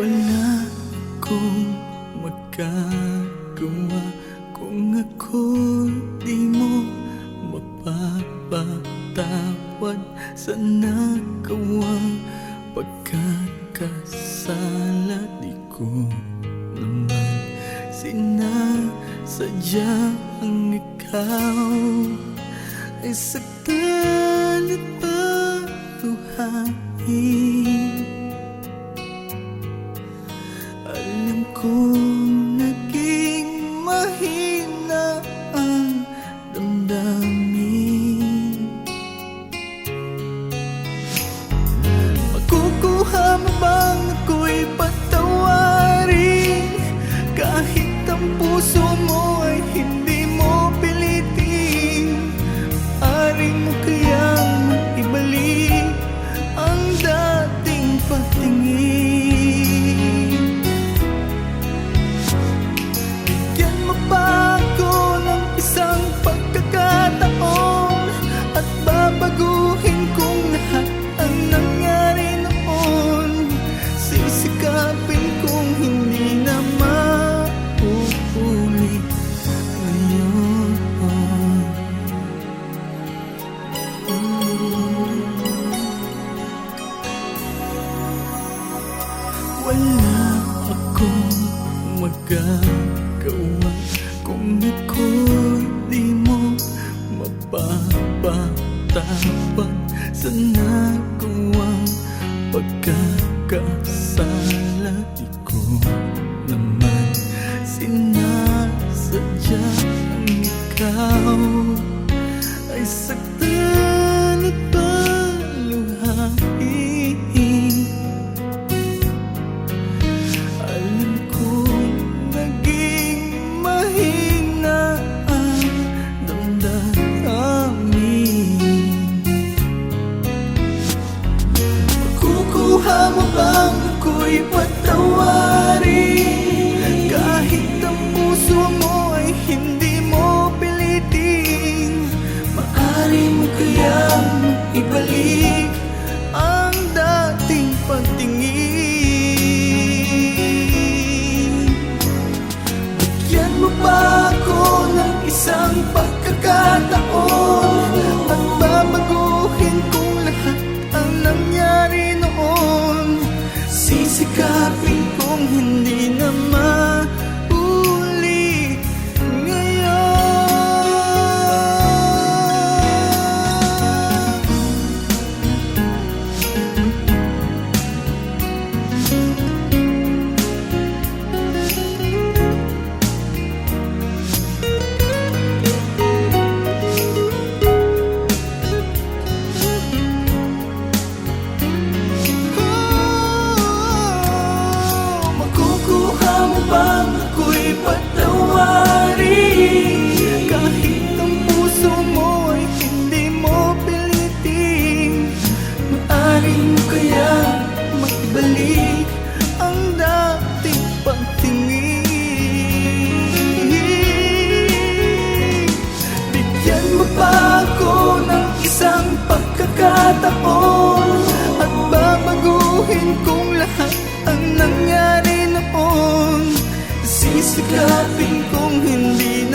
Wala akong magagawa kung ako di mo mapapatawad sa nagawang pagkakasala. Di ko naman sinasadya ang ikaw ay saktan at paluhain. Alam kong naging mahina ang damdamin. Makukuha mo bang ako'y patawarin kahit ang puso mo ay hindi mo pilitin? Ari mo kayang ibalik ang dating pagtingin? Babaguhin kong lahat ang nangyari noon. Sisikapin kong hindi na mauulit ngayon. Wala akong magagawa kung ako'y di mo mapapatawad sa nagawang pagkakasala. Di ko naman sinasadya ang ikaw ay saktan at paluhain. Alam kong naging mahina ang damdamin. Makukuha mo bang ako'y patawarin kahit ang puso mo ay hindi mo pilitin? Maaari mo kayang ibalik ang dating pagtingin? Bigyan mo ba ako ng isang pagkakataon at babaguhin kong lahat ang nangyari noon? Sisikapin kong hindi na maulit ngayon. Makukuha mo bang ako'y patawarin kahit ang puso mo ay hindi mo pilitin? Maaari mo kaya maibalik ang dating pagtingin? Bigyan mo pa ako ng isang pagkakataon at babaguhin kong lahat ang nangyari noon. Sisikapin kong hindi